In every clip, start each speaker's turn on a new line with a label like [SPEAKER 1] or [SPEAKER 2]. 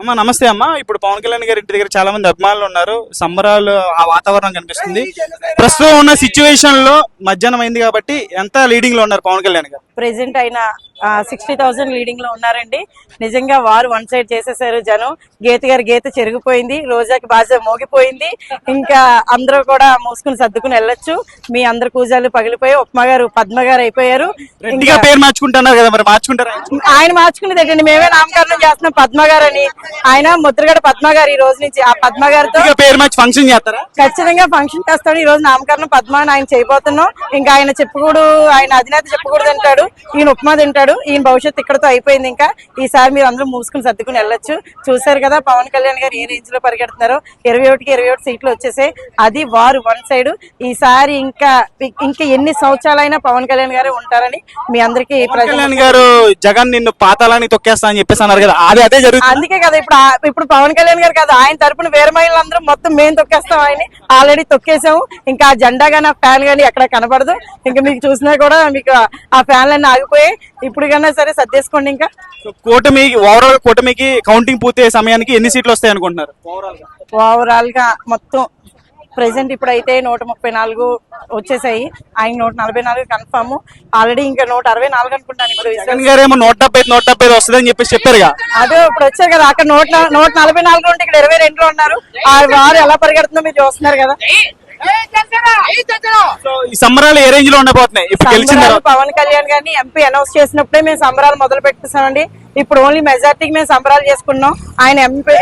[SPEAKER 1] అమ్మా నమస్తే అమ్మా. ఇప్పుడు పవన్ కళ్యాణ్ గారి ఇంటి దగ్గర చాలా మంది అభిమానులు ఉన్నారు, సంబరాలు ఆ వాతావరణం కనిపిస్తుంది. ప్రస్తుతం ఉన్న సిచ్యువేషన్ లో మధ్యాహ్నం అయింది కాబట్టి ఎంత లీడింగ్ లో ఉన్నారు పవన్ కళ్యాణ్ గారు?
[SPEAKER 2] ప్రెసెంట్ అయిన 60,000 లీడింగ్ లో ఉన్నారండి. నిజంగా వారు వన్ సైడ్ చేసేసారు. జనం గీత గారి గీత చెరిగిపోయింది, రోజాకి బాజా మోగిపోయింది. ఇంకా అందరూ కూడా మూసుకుని సర్దుకుని వెళ్ళొచ్చు. మీ అందరు కూజాలు పగిలిపోయి ఉప్మా గారు పద్మ గారు అయిపోయారు.
[SPEAKER 1] ఇంకా పేరు మార్చుకుంటున్నారు కదా, మరి మార్చుకుంటారా?
[SPEAKER 2] ఆయన మార్చుకునేది ఏంటండి, మేమే నామకరణం చేస్తున్నాం పద్మ గారు అని. ఆయన ముద్రగడ పద్మ గారు ఈ రోజు నుంచి ఆ పద్మ గారితో
[SPEAKER 1] పేరు మార్చి ఫంక్షన్ చేస్తారా?
[SPEAKER 2] ఖచ్చితంగా ఫంక్షన్ చేస్తాడు. ఈ రోజు నామకరణం పద్మ అని ఆయన చేయబోతున్నాం. ఇంకా ఆయన చెప్పుకోడు, ఆయన అధినేత చెప్పుకూడదు అంటాడు, ఈయన ఉప్మా తింటాడు. ఈయన భవిష్యత్తు ఇక్కడతో అయిపోయింది. ఇంకా ఈసారి మీరు అందరూ మూసుకుని సర్దుకుని వెళ్ళొచ్చు. చూసారు కదా పవన్ కళ్యాణ్ గారు ఏ రేంజ్ లో పరిగెడుతున్నారో. 21కి 21 సీట్లు వచ్చేసాయి. అది వారు వన్ సైడ్. ఈసారి ఇంకా ఎన్ని సంవత్సరాలైనా పవన్ కళ్యాణ్ గారే ఉంటారని మీ అందరికి.
[SPEAKER 1] కళ్యాణ్ గారు జగన్ నిన్ను పాతాలని తొక్కేస్తా అని చెప్పేసి అన్నారు కదా, అదే జరుగుతుంది.
[SPEAKER 2] అందుకే కదా ఇప్పుడు పవన్ కళ్యాణ్ గారు కదా, ఆయన తరపున వేరే మహిళలందరూ మొత్తం మేము తొక్కేస్తాం. ఆయన ఆల్రెడీ తొక్కేసాము. ఇంకా ఆ జెండా గానీ ఆ ఫ్యాన్ గానీ ఎక్కడ కనబడదు. ఇంకా మీకు చూసినా కూడా మీకు ఆ ఫ్యాన్లన్నీ ఆగిపోయాయి. ఇప్పుడు కన్నా సరే సర్దేసుకోండి. ఇంకా
[SPEAKER 1] ఓవరాల్ కూటమికి కౌంటింగ్ పూర్తి అయ్యే సమయానికి ఎన్ని సీట్లు వస్తాయి అనుకుంటున్నారు?
[SPEAKER 2] ఓవరాల్ గా మొత్తం ప్రెసెంట్ ఇప్పుడైతే 134 వచ్చేసాయి. ఆయన 144 కన్ఫర్మ్. ఆల్రెడీ ఇంకా 164 అనుకుంటాను. ఇప్పుడు
[SPEAKER 1] 170 వస్తుందని చెప్పేసి చెప్పారు.
[SPEAKER 2] అదే ఇప్పుడు వచ్చారు కదా, అక్కడ 144 ఉంటే ఇక్కడ 22 ఉన్నారు. వారు ఎలా పరిగెడుతుందో మీరు చూస్తున్నారు కదా.
[SPEAKER 1] ఈ సంబరాలు ఏ రేంజ్ లో ఉండబోతున్నాయి? ఇప్పుడు గెలిచిన
[SPEAKER 2] పవన్ కళ్యాణ్ గారిని ఎంపీ అనౌన్స్ చేసినప్పుడే మేము సంబరాలు మొదలు పెట్టేసామండి. ఇప్పుడు ఓన్లీ మెజార్టీకి మేము సంబరాలు చేసుకున్నాం. ఆయన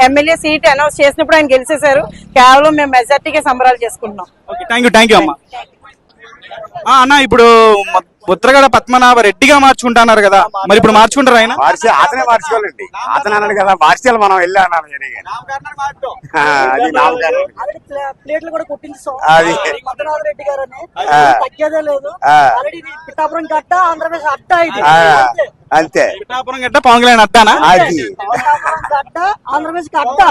[SPEAKER 2] ఎమ్మెల్యే సీట్ అనౌన్స్ చేసినప్పుడు ఆయన గెలిచేశారు. కేవలం మేము మెజార్టీకే సంబరాలు చేసుకుంటున్నాం.
[SPEAKER 1] థ్యాంక్ యూ అమ్మా. అన్న, ఇప్పుడు ముద్రగడ పద్మనాభ రెడ్డిగా మార్చుకుంటున్నారు కదా, మరి ఇప్పుడు మార్చుకుంటారు ఆయన?
[SPEAKER 3] అతనే మార్చుకోవాలండి. అతను అన్నాడు కదా మార్చాలి, మనం వెళ్ళి అన్నాను కానీ. అది నామకరణం.
[SPEAKER 2] ప్లేట్లు కూడా కొట్టించాం
[SPEAKER 3] అది
[SPEAKER 2] పద్మనాభ రెడ్డి గారు తగ్గేదే లేదు. పిఠాపురం గడ్డ ఆంధ్రప్రదేశ్ అడ్డ ఇది
[SPEAKER 3] అంతే.
[SPEAKER 1] పిఠాపురం గట్ట పవన్ కళ్యాణ్ అడ్డానా?
[SPEAKER 3] అది
[SPEAKER 2] పిఠాపురం గడ్డ ఆంధ్రప్రదేశ్ అడ్డ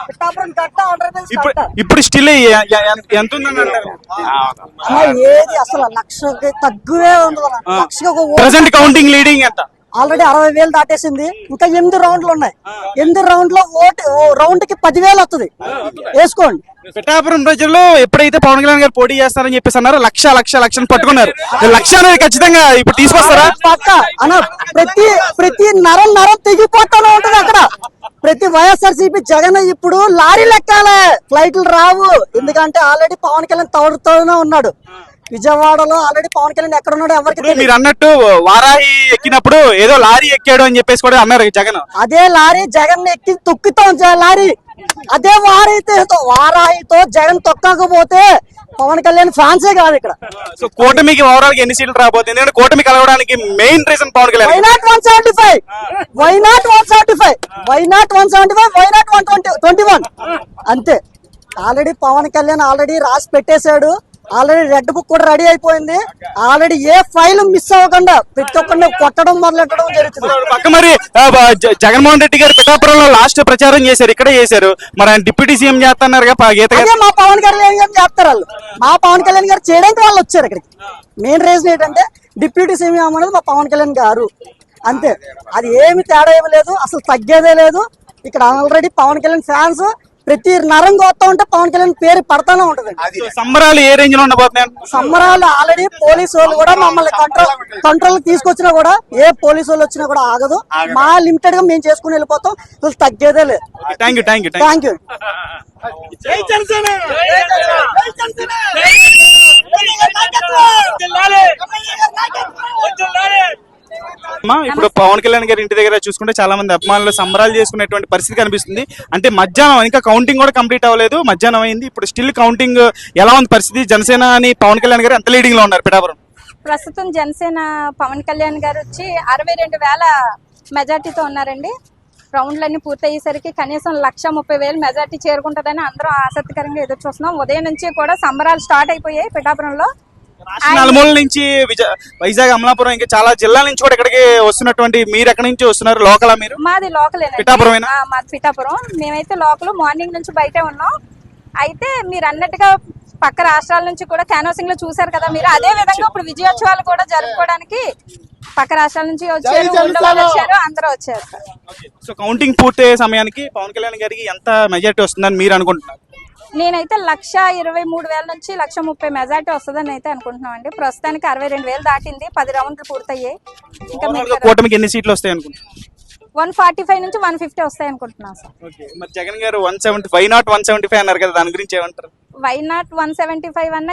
[SPEAKER 2] పిఠాపురం గడ్డ ఆంధ్రప్రదేశ్
[SPEAKER 1] ఇప్పుడు
[SPEAKER 2] అడ్డ.
[SPEAKER 1] ఇప్పుడు స్టిల్ ఎంత ఉందని అంటారు?
[SPEAKER 2] ఏది అసలు లక్షకి తగ్గువే ఉండదు. లక్షకి ఒక
[SPEAKER 1] ప్రెసెంట్ కౌంటింగ్ లీడింగ్ ఎంత?
[SPEAKER 2] ఆల్రెడీ 60,000 దాటేసింది. ఇంకా 8 రౌండ్లు ఉన్నాయి. 8 రౌండ్లో రౌండ్ కి 10,000 వస్తుంది. వేసుకోండి.
[SPEAKER 1] పిఠాపురం ప్రజలు ఎప్పుడైతే పవన్ కళ్యాణ్ గారు పోటీ చేస్తారని చెప్పేసి అన్నారు, లక్షను పట్టుకున్నారు. లక్ష అనేది ఖచ్చితంగా ఇప్పుడు తీసుకొస్తారా?
[SPEAKER 2] పక్క అన్న ప్రతి నరం తెగిపోతానే ఉంటది అక్కడ. ప్రతి వైఎస్ఆర్సీపీ జగన్ ఇప్పుడు లారీ లెక్కాలే, ఫ్లైట్లు రావు. ఎందుకంటే ఆల్రెడీ పవన్ కళ్యాణ్ తోడుతూనే ఉన్నాడు. విజయవాడలో ఆల్రెడీ పవన్ కళ్యాణ్ ఎక్కడ ఉన్నాడో ఎవరికి తెలియదు.
[SPEAKER 1] మీరు అన్నట్టు వారాహి ఎక్కినప్పుడు ఏదో లారీ ఎక్కాడు అని చెప్పేసి కూడా అన్నారు జగన్.
[SPEAKER 2] అదే లారీ జగన్ ఎక్కి తొక్కుతాం లారీ. అదే వారాహితో జగన్ తొక్కకపోతే పవన్ కళ్యాణ్ ఫ్యాన్సే కాదు ఇక్కడ.
[SPEAKER 1] సో కూటమికి ఓవరాల్ ఎన్ని సీట్లు రాబోతుంది? ఎందుకంటే కూటమి కలవడానికి main reason Pawan Kalyan.
[SPEAKER 2] Why not 175, why not 175, why not 175, why not 121 అంతే. ఆల్రెడీ పవన్ కళ్యాణ్ ఆల్రెడీ రాసి పెట్టేశాడు. ఆల్రెడీ రెడ్ బుక్ కూడా రెడీ అయిపోయింది. ఆల్రెడీ ఏ ఫైల్ మిస్ అవ్వకుండా ప్రతి ఒక్కరిని కొట్టడం మొదలెట్టడం జరుగుతుంది.
[SPEAKER 1] పక్క మరి జగన్మోహన్ రెడ్డి గారు పిఠాపురంలో లాస్ట్ ప్రచారం చేశారు, ఇక్కడే చేశారు. మరి ఆయన డిప్యూటీ సీఎం చేస్తున్నారు గీత.
[SPEAKER 2] అదే మా పవన్ కళ్యాణ్ గారు చేస్తారు వాళ్ళు. మా పవన్ కళ్యాణ్ గారు చేయడానికి వాళ్ళు వచ్చారు ఇక్కడికి. మెయిన్ రీజన్ ఏంటంటే డిప్యూటీ సీఎం అనేది మా పవన్ కళ్యాణ్ గారు అంతే. అది ఏమి తేడా ఏమి లేదు, అసలు తగ్గేదే లేదు. ఇక్కడ ఆల్రెడీ పవన్ కళ్యాణ్ ఫ్యాన్స్ ప్రతి నరం కొత్త ఉంటే పవన్ కళ్యాణ్ పేరు పడతానే ఉంటది.
[SPEAKER 1] సంబరాలు ఏ రేంజ్ లో ఉండబోతున్నాయి?
[SPEAKER 2] సంబరాలు ఆల్రెడీ పోలీసు వాళ్ళు కూడా మమ్మల్ని కంట్రోల్ తీసుకొచ్చినా కూడా ఏ పోలీసు వాళ్ళు వచ్చినా కూడా ఆగదు. మా లిమిటెడ్ గా మేము చేసుకుని వెళ్ళిపోతాం. అసలు తగ్గేదే లేదు. Thank you.
[SPEAKER 1] ఇప్పుడు పవన్ కళ్యాణ్ గారి ఇంటి దగ్గర చూసుకుంటే చాలా మంది అభిమానులు సంబరాలు చేసుకునేటువంటి పరిస్థితి కనిపిస్తుంది. అంటే మధ్యాహ్నం ఇంకా కౌంటింగ్ కూడా కంప్లీట్ అవ్వలేదు, మధ్యాహ్నం అయింది. ఇప్పుడు స్టిల్ కౌంటింగ్ ఎలా ఉంది పరిస్థితి? జనసేన అని పవన్ కళ్యాణ్ గారు ఎంత లీడింగ్ లో ఉన్నారు పిఠాపురం?
[SPEAKER 4] ప్రస్తుతం జనసేన పవన్ కళ్యాణ్ గారు వచ్చి 62,000 మెజార్టీతో ఉన్నారండి. రౌండ్లన్నీ పూర్తయ్యేసరికి కనీసం 130,000 మెజార్టీ చేరుకుంటుందని అందరూ ఆసక్తికరంగా ఎదురు చూస్తున్నాం. ఉదయం నుంచి కూడా సంబరాలు స్టార్ట్ అయిపోయాయి పిఠాపురంలో.
[SPEAKER 1] నలుమూల నుంచి వైజాగ్, అమలాపురం, ఇంకా చాలా జిల్లాల నుంచి కూడా ఇక్కడికి వస్తున్నటువంటి మీరు ఎక్కడి నుంచి వస్తున్నారు? లోకలా మీరు?
[SPEAKER 4] మాది లోకలేనండి.
[SPEAKER 1] పిఠాపురమేనా?
[SPEAKER 4] మాది పిఠాపురం. మేమైతే లోకల్ మార్నింగ్ నుంచి బయటే ఉన్నాం. అయితే మీరు అన్నట్టుగా పక్క రాష్ట్రాల నుంచి కూడా క్యాన్వాసింగ్ లో చూసారు కదా మీరు. అదే విధంగా ఇప్పుడు విజయోత్సవాలు కూడా జరుపుకోవడానికి పక్క రాష్ట్రాల నుంచి వచ్చారు, ఊళ్ళో వాళ్ళు వచ్చారు, అందరూ వచ్చారు.
[SPEAKER 1] సో కౌంటింగ్ పూర్తయ్యే సమయానికి పవన్ కళ్యాణ్ గారికి ఎంత మెజారిటీ వస్తుందని మీరు అనుకుంటున్నారు?
[SPEAKER 4] నేనైతే 123,000 నుంచి 130,000 మెజార్టీ వస్తుందని అయితే అనుకుంటున్నాం అండి. ప్రస్తుతానికి 62,000 దాటింది. 10 రౌండ్లు పూర్తయ్యాయి. ఇంకా
[SPEAKER 1] కూటమికి ఎన్ని సీట్లు వస్తాయి అనుకుంటున్నారు?
[SPEAKER 4] 145 నుంచి 150 వస్తాయి అనుకుంటున్నాం సార్.
[SPEAKER 1] మరి జగన్ గారు 170, వై నాట్ 175 అన్నారు కదా, దాని గురించి ఏమంటారు?
[SPEAKER 4] వై నాట్ 175 అన్న